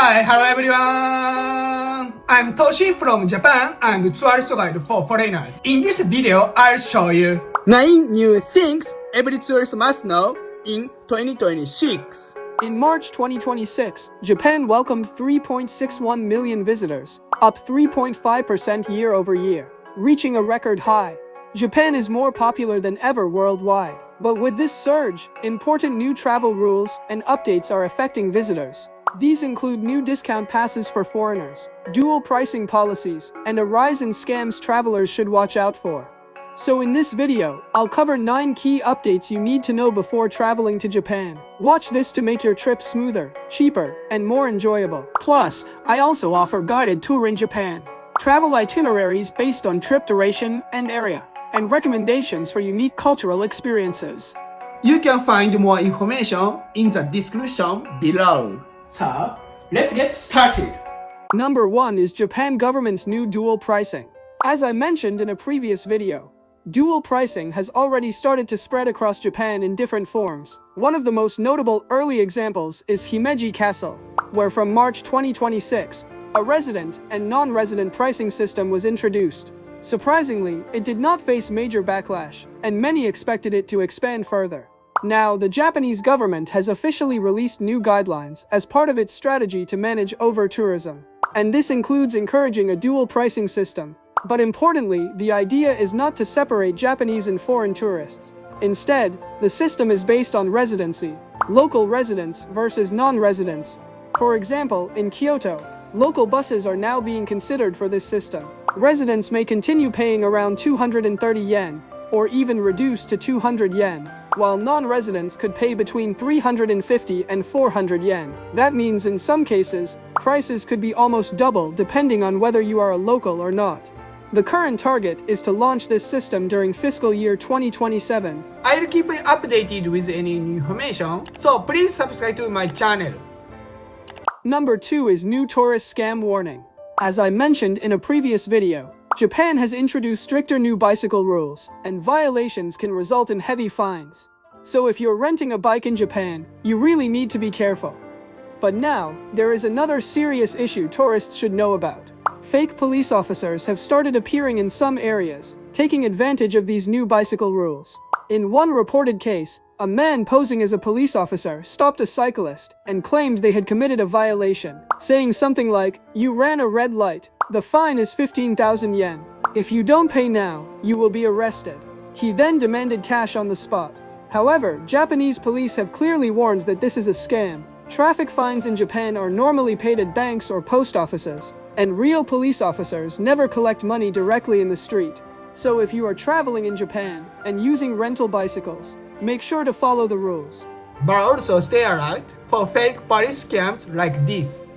Hi, hello everyone! I'm Toshi from Japan. I'm the tourist guide for foreigners. In this video, I'll show you 9 new things every tourist must know in 2026. In March 2026, Japan welcomed 3.61 million visitors, up 3.5% year-over-year, reaching a record high. Japan is more popular than ever worldwide. But with this surge, important new travel rules and updates are affecting visitors. These include new discount passes for foreigners, dual pricing policies, and a rise in scams travelers should watch out for. So in this video, I'll cover 9 key updates you need to know before traveling to Japan. Watch this to make your trip smoother, cheaper, and more enjoyable. Plus, I also offer guided tour in Japan, travel itineraries based on trip duration and area, and recommendations for unique cultural experiences. You can find more information in the description below. So, let's get started. Number 1 is Japan government's new dual pricing. As I mentioned in a previous video, dual pricing has already started to spread across Japan in different forms. One of the most notable early examples is Himeji Castle, where from March 2026, a resident and non-resident pricing system was introduced. Surprisingly, it did not face major backlash, and many expected it to expand further. Now, the Japanese government has officially released new guidelines as part of its strategy to manage over-tourism. And this includes encouraging a dual pricing system. But importantly, the idea is not to separate Japanese and foreign tourists. Instead, the system is based on residency, local residents versus non-residents. For example, in Kyoto, local buses are now being considered for this system. Residents may continue paying around 230 yen, or even reduce to 200 yen, while non-residents could pay between 350 and 400 yen. That means in some cases, prices could be almost double depending on whether you are a local or not. The current target is to launch this system during fiscal year 2027. I'll keep you updated with any new information, so please subscribe to my channel. Number 2 is new tourist scam warning. As I mentioned in a previous video, Japan has introduced stricter new bicycle rules, and violations can result in heavy fines. So if you're renting a bike in Japan, you really need to be careful. But now, there is another serious issue tourists should know about. Fake police officers have started appearing in some areas, taking advantage of these new bicycle rules. In one reported case, a man posing as a police officer stopped a cyclist and claimed they had committed a violation, saying something like, "You ran a red light. The fine is 15,000 yen. If you don't pay now, you will be arrested." He then demanded cash on the spot. However, Japanese police have clearly warned that this is a scam. Traffic fines in Japan are normally paid at banks or post offices, and real police officers never collect money directly in the street. So if you are traveling in Japan and using rental bicycles, make sure to follow the rules. But also stay alert for fake police scams like this.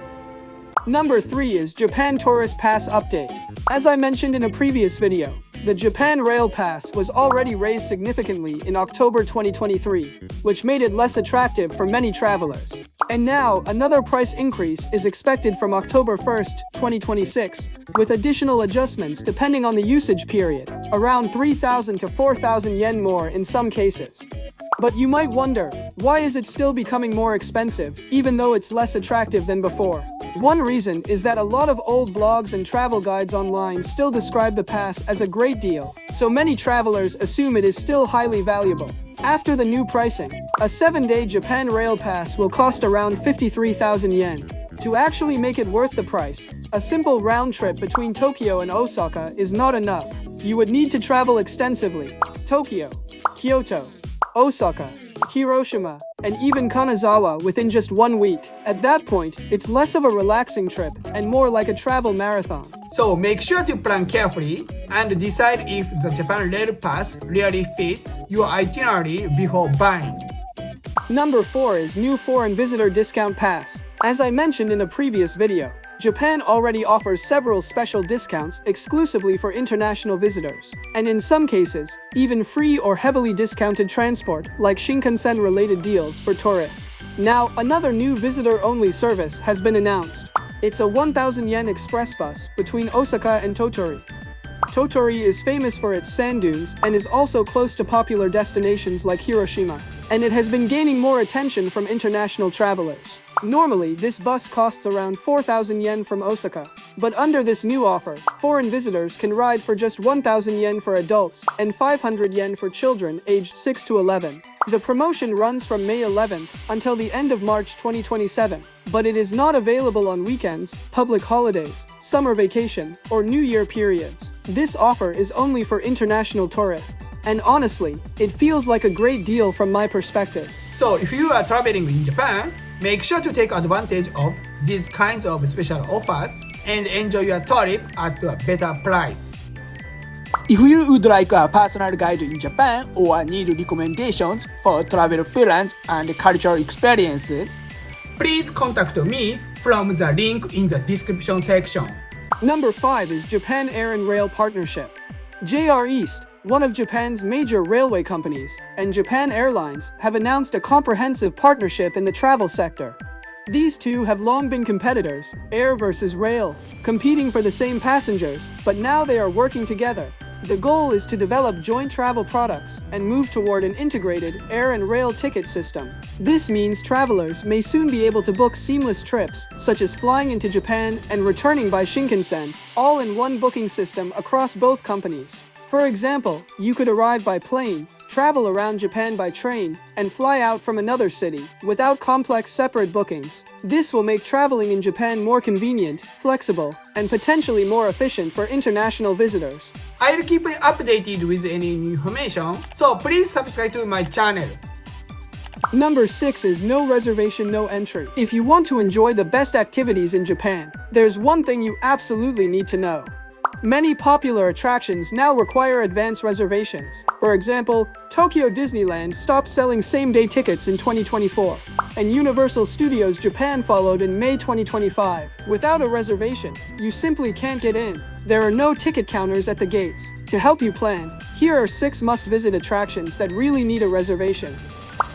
Number 3 is Japan Tourist Pass Update. As I mentioned in a previous video, the Japan Rail Pass was already raised significantly in October 2023, which made it less attractive for many travelers. And now, another price increase is expected from October 1st, 2026, with additional adjustments depending on the usage period, around 3,000 to 4,000 yen more in some cases. But you might wonder, why is it still becoming more expensive, even though it's less attractive than before? One reason is that a lot of old blogs and travel guides online still describe the pass as a great deal, so many travelers assume it is still highly valuable. After the new pricing, a 7-day Japan Rail Pass will cost around 53,000 yen. To actually make it worth the price, a simple round trip between Tokyo and Osaka is not enough. You would need to travel extensively: Tokyo, Kyoto, Osaka, Hiroshima, and even Kanazawa within just 1 week. At that point, it's less of a relaxing trip and more like a travel marathon. So make sure to plan carefully and decide if the Japan Rail Pass really fits your itinerary before buying. Number 4 is new foreign visitor discount pass. As I mentioned in a previous video, Japan already offers several special discounts exclusively for international visitors, and in some cases, even free or heavily discounted transport like Shinkansen-related deals for tourists. Now, another new visitor-only service has been announced. It's a 1,000 yen express bus between Osaka and Tottori. Tottori is famous for its sand dunes and is also close to popular destinations like Hiroshima, and it has been gaining more attention from international travelers. Normally, this bus costs around 4,000 yen from Osaka. But under this new offer, foreign visitors can ride for just 1,000 yen for adults and 500 yen for children aged 6 to 11. The promotion runs from May 11th until the end of March 2027, but it is not available on weekends, public holidays, summer vacation, or New Year periods. This offer is only for international tourists, and honestly, it feels like a great deal from my perspective. So if you are traveling in Japan, make sure to take advantage of these kinds of special offers and enjoy your trip at a better price. If you would like a personal guide in Japan or need recommendations for travel plans and cultural experiences, please contact me from the link in the description section. Number 5 is Japan Air and Rail Partnership. JR East, one of Japan's major railway companies, and Japan Airlines have announced a comprehensive partnership in the travel sector. These two have long been competitors, air versus rail, competing for the same passengers, but now they are working together. The goal is to develop joint travel products and move toward an integrated air and rail ticket system. This means travelers may soon be able to book seamless trips, such as flying into Japan and returning by Shinkansen, all in one booking system across both companies. For example, you could arrive by plane, travel around Japan by train, and fly out from another city, without complex separate bookings. This will make traveling in Japan more convenient, flexible, and potentially more efficient for international visitors. I'll keep you updated with any new information, so please subscribe to my channel. Number 6 is No Reservation No Entry. If you want to enjoy the best activities in Japan, there's one thing you absolutely need to know. Many popular attractions now require advance reservations. For example, Tokyo Disneyland stopped selling same-day tickets in 2024, and Universal Studios Japan followed in May 2025. Without a reservation, you simply can't get in. There are no ticket counters at the gates. To help you plan, here are 6 must-visit attractions that really need a reservation.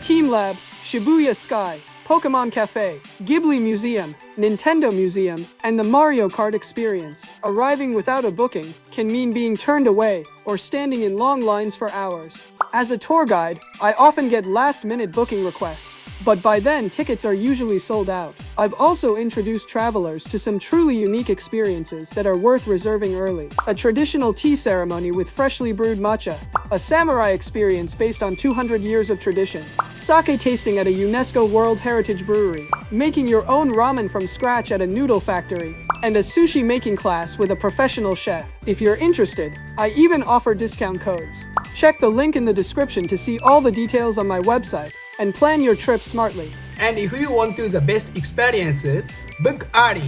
Team Lab, Shibuya Sky, Pokémon Cafe, Ghibli Museum, Nintendo Museum, and the Mario Kart experience. Arriving without a booking can mean being turned away or standing in long lines for hours. As a tour guide, I often get last-minute booking requests, but by then tickets are usually sold out. I've also introduced travelers to some truly unique experiences that are worth reserving early. A traditional tea ceremony with freshly brewed matcha, a samurai experience based on 200 years of tradition, sake tasting at a UNESCO World Heritage Brewery, making your own ramen from scratch at a noodle factory, and a sushi making class with a professional chef. If you're interested, I even offer discount codes. Check the link in the description to see all the details on my website and plan your trip smartly. And if you want to the best experiences, book early.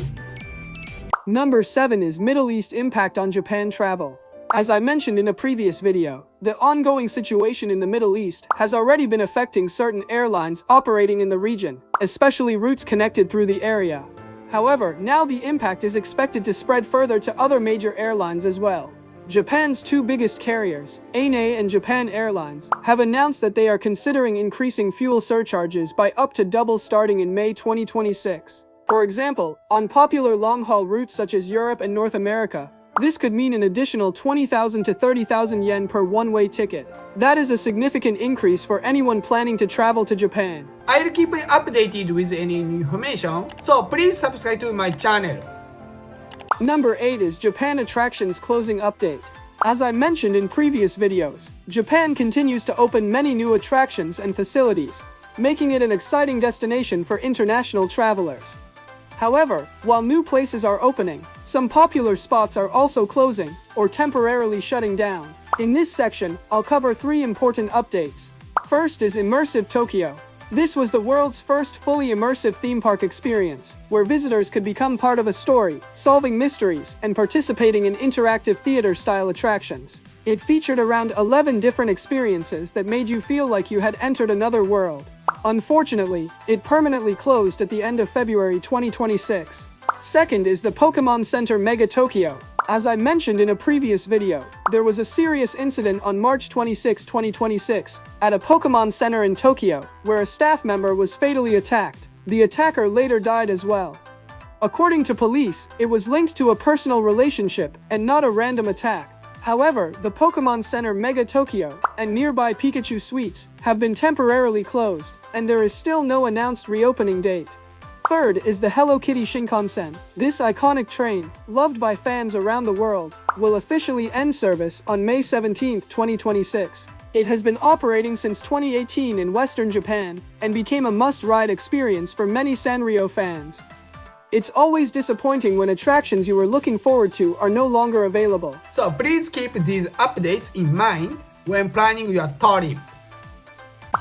Number 7 is Middle East Impact on Japan Travel. As I mentioned in a previous video, the ongoing situation in the Middle East has already been affecting certain airlines operating in the region, especially routes connected through the area. However, now the impact is expected to spread further to other major airlines as well. Japan's 2 biggest carriers, ANA and Japan Airlines, have announced that they are considering increasing fuel surcharges by up to double starting in May 2026. For example, on popular long-haul routes such as Europe and North America, this could mean an additional 20,000 to 30,000 yen per one-way ticket. That is a significant increase for anyone planning to travel to Japan. I'll keep you updated with any new information, so please subscribe to my channel. Number 8 is Japan Attractions Closing Update. As I mentioned in previous videos, Japan continues to open many new attractions and facilities, making it an exciting destination for international travelers. However, while new places are opening, some popular spots are also closing or temporarily shutting down. In this section, I'll cover 3 important updates. First is Immersive Tokyo. This was the world's first fully immersive theme park experience, where visitors could become part of a story, solving mysteries, and participating in interactive theater-style attractions. It featured around 11 different experiences that made you feel like you had entered another world. Unfortunately, it permanently closed at the end of February 2026. Second is the Pokémon Center Mega Tokyo. As I mentioned in a previous video, there was a serious incident on March 26, 2026, at a Pokémon Center in Tokyo, where a staff member was fatally attacked. The attacker later died as well. According to police, it was linked to a personal relationship and not a random attack. However, the Pokémon Center Mega Tokyo and nearby Pikachu Suites have been temporarily closed, and there is still no announced reopening date. Third is the Hello Kitty Shinkansen. This iconic train, loved by fans around the world, will officially end service on May 17, 2026. It has been operating since 2018 in Western Japan and became a must-ride experience for many Sanrio fans. It's always disappointing when attractions you were looking forward to are no longer available. So please keep these updates in mind when planning your trip.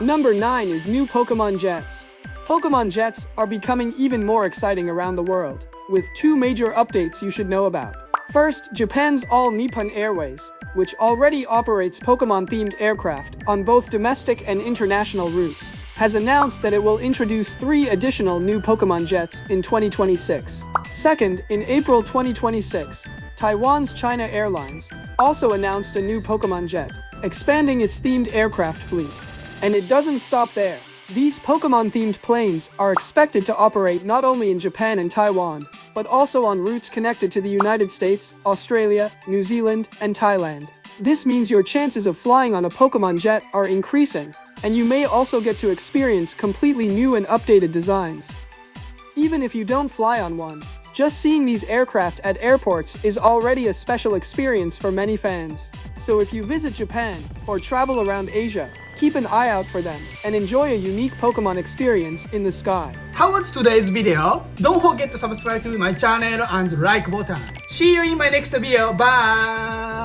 Number 9 is new Pokémon Jets. Pokémon Jets are becoming even more exciting around the world, with 2 major updates you should know about. First, Japan's All Nippon Airways, which already operates Pokémon-themed aircraft on both domestic and international routes, has announced that it will introduce 3 additional new Pokémon Jets in 2026. Second, in April 2026, Taiwan's China Airlines also announced a new Pokémon Jet, expanding its themed aircraft fleet. And it doesn't stop there. These Pokémon-themed planes are expected to operate not only in Japan and Taiwan, but also on routes connected to the United States, Australia, New Zealand, and Thailand. This means your chances of flying on a Pokémon jet are increasing, and you may also get to experience completely new and updated designs. Even if you don't fly on one, just seeing these aircraft at airports is already a special experience for many fans. So if you visit Japan or travel around Asia, keep an eye out for them and enjoy a unique Pokémon experience in the sky. How was today's video? Don't forget to subscribe to my channel and like button. See you in my next video. Bye!